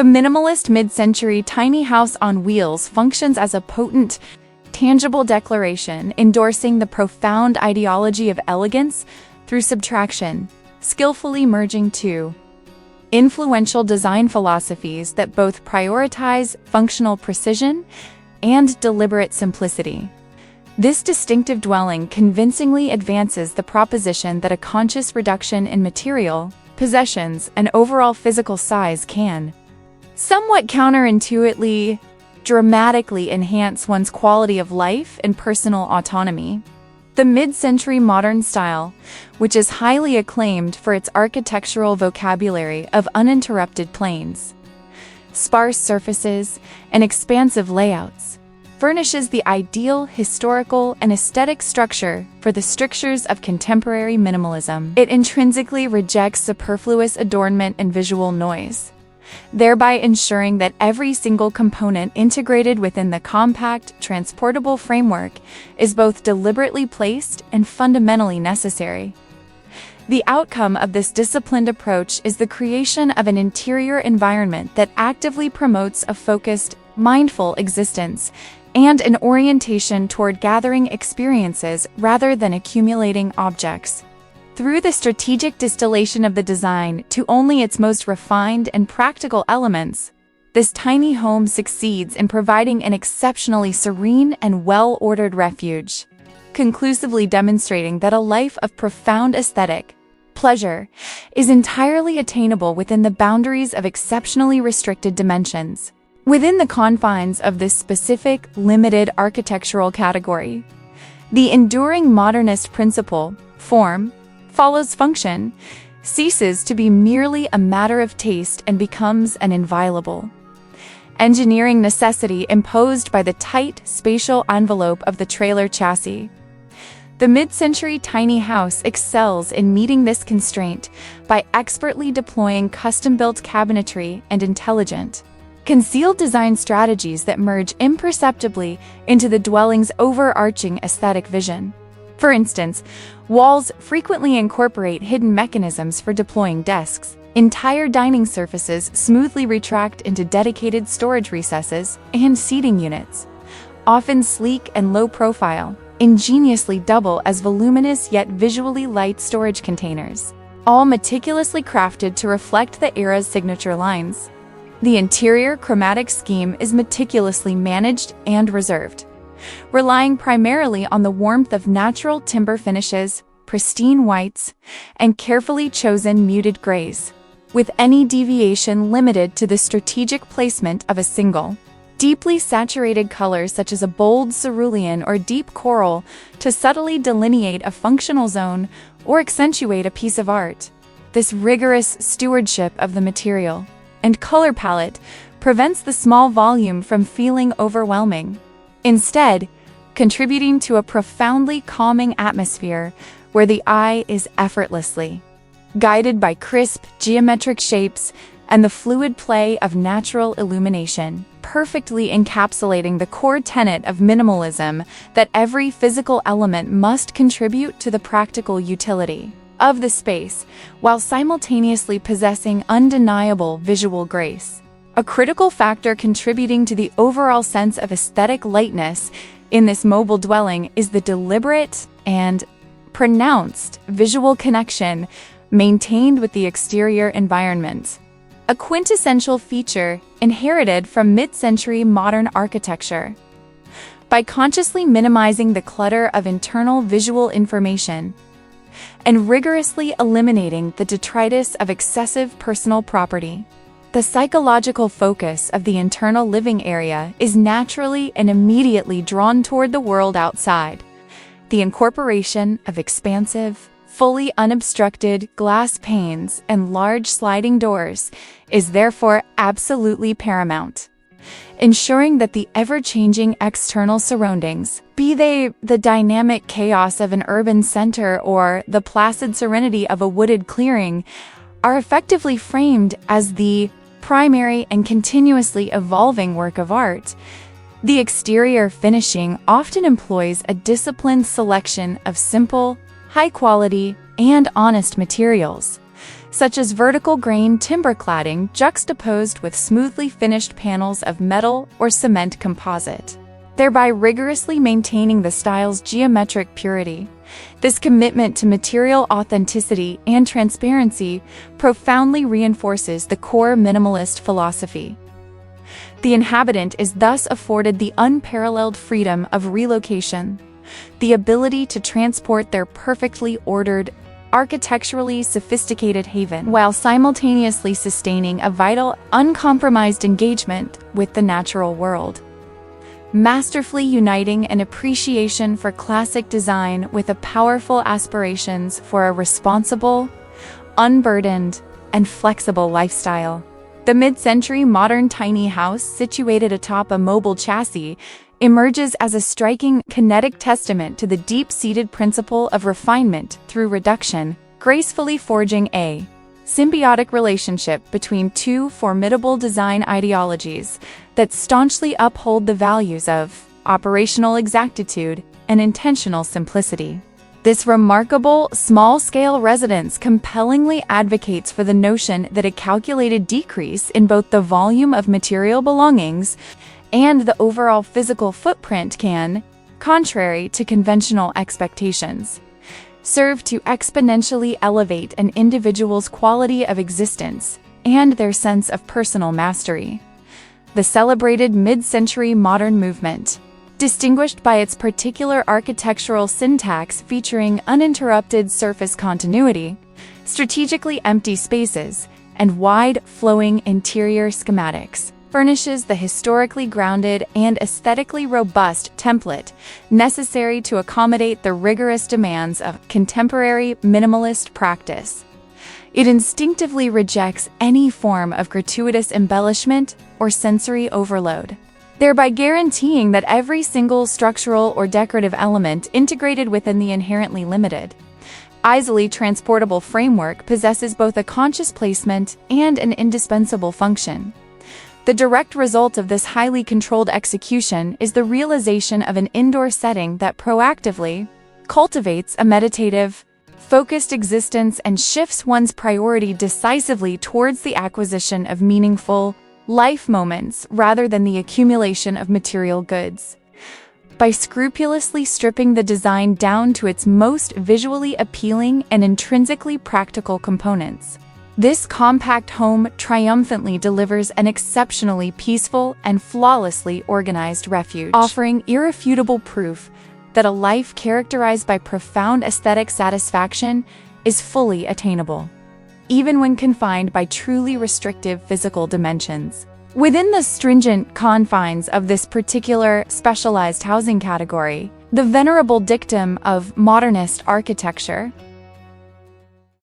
The minimalist mid-century tiny house on wheels functions as a potent, tangible declaration endorsing the profound ideology of elegance through subtraction, skillfully merging two influential design philosophies that both prioritize functional precision and deliberate simplicity. This distinctive dwelling convincingly advances the proposition that a conscious reduction in material, possessions, and overall physical size can, somewhat counterintuitively, dramatically enhance one's quality of life and personal autonomy. The mid-century modern style, which is highly acclaimed for its architectural vocabulary of uninterrupted planes, sparse surfaces, and expansive layouts, furnishes the ideal historical and aesthetic structure for the strictures of contemporary minimalism. It intrinsically rejects superfluous adornment and visual noise, thereby ensuring that every single component integrated within the compact, transportable framework is both deliberately placed and fundamentally necessary. The outcome of this disciplined approach is the creation of an interior environment that actively promotes a focused, mindful existence and an orientation toward gathering experiences rather than accumulating objects. Through the strategic distillation of the design to only its most refined and practical elements, this tiny home succeeds in providing an exceptionally serene and well-ordered refuge, conclusively demonstrating that a life of profound aesthetic pleasure is entirely attainable within the boundaries of exceptionally restricted dimensions. Within the confines of this specific, limited architectural category, the enduring modernist principle, form, follows function, ceases to be merely a matter of taste and becomes an inviolable engineering necessity imposed by the tight spatial envelope of the trailer chassis. The mid-century tiny house excels in meeting this constraint by expertly deploying custom-built cabinetry and intelligent, concealed design strategies that merge imperceptibly into the dwelling's overarching aesthetic vision. For instance, walls frequently incorporate hidden mechanisms for deploying desks. Entire dining surfaces smoothly retract into dedicated storage recesses, and seating units, often sleek and low profile, ingeniously double as voluminous yet visually light storage containers, all meticulously crafted to reflect the era's signature lines. The interior chromatic scheme is meticulously managed and reserved, relying primarily on the warmth of natural timber finishes, pristine whites, and carefully chosen muted grays, with any deviation limited to the strategic placement of a single, deeply saturated colors such as a bold cerulean or deep coral to subtly delineate a functional zone or accentuate a piece of art. This rigorous stewardship of the material and color palette prevents the small volume from feeling overwhelming, instead contributing to a profoundly calming atmosphere where the eye is effortlessly guided by crisp, geometric shapes and the fluid play of natural illumination, perfectly encapsulating the core tenet of minimalism that every physical element must contribute to the practical utility of the space, while simultaneously possessing undeniable visual grace. A critical factor contributing to the overall sense of aesthetic lightness in this mobile dwelling is the deliberate and pronounced visual connection maintained with the exterior environment, a quintessential feature inherited from mid-century modern architecture. By consciously minimizing the clutter of internal visual information and rigorously eliminating the detritus of excessive personal property, the psychological focus of the internal living area is naturally and immediately drawn toward the world outside. The incorporation of expansive, fully unobstructed glass panes and large sliding doors is therefore absolutely paramount, ensuring that the ever-changing external surroundings, be they the dynamic chaos of an urban center or the placid serenity of a wooded clearing, are effectively framed as the primary and continuously evolving work of art. The exterior finishing often employs a disciplined selection of simple, high-quality, and honest materials, such as vertical grain timber cladding juxtaposed with smoothly finished panels of metal or cement composite, thereby rigorously maintaining the style's geometric purity. This commitment to material authenticity and transparency profoundly reinforces the core minimalist philosophy. The inhabitant is thus afforded the unparalleled freedom of relocation, the ability to transport their perfectly ordered, architecturally sophisticated haven, while simultaneously sustaining a vital, uncompromised engagement with the natural world. Masterfully uniting an appreciation for classic design with a powerful aspirations for a responsible, unburdened, and flexible lifestyle. The mid-century modern tiny house, situated atop a mobile chassis, emerges as a striking, kinetic testament to the deep-seated principle of refinement through reduction, gracefully forging a symbiotic relationship between two formidable design ideologies that staunchly uphold the values of operational exactitude and intentional simplicity. This remarkable, small-scale residence compellingly advocates for the notion that a calculated decrease in both the volume of material belongings and the overall physical footprint can, contrary to conventional expectations, serve to exponentially elevate an individual's quality of existence and their sense of personal mastery. The celebrated mid-century modern movement, distinguished by its particular architectural syntax featuring uninterrupted surface continuity, strategically empty spaces, and wide, flowing interior schematics, furnishes the historically grounded and aesthetically robust template necessary to accommodate the rigorous demands of contemporary minimalist practice. It instinctively rejects any form of gratuitous embellishment or sensory overload, thereby guaranteeing that every single structural or decorative element integrated within the inherently limited, easily transportable framework possesses both a conscious placement and an indispensable function. The direct result of this highly controlled execution is the realization of an indoor setting that proactively cultivates a meditative, focused existence and shifts one's priority decisively towards the acquisition of meaningful life moments rather than the accumulation of material goods. By scrupulously stripping the design down to its most visually appealing and intrinsically practical components, this compact home triumphantly delivers an exceptionally peaceful and flawlessly organized refuge, offering irrefutable proof that a life characterized by profound aesthetic satisfaction is fully attainable, even when confined by truly restrictive physical dimensions. Within the stringent confines of this particular specialized housing category, the venerable dictum of modernist architecture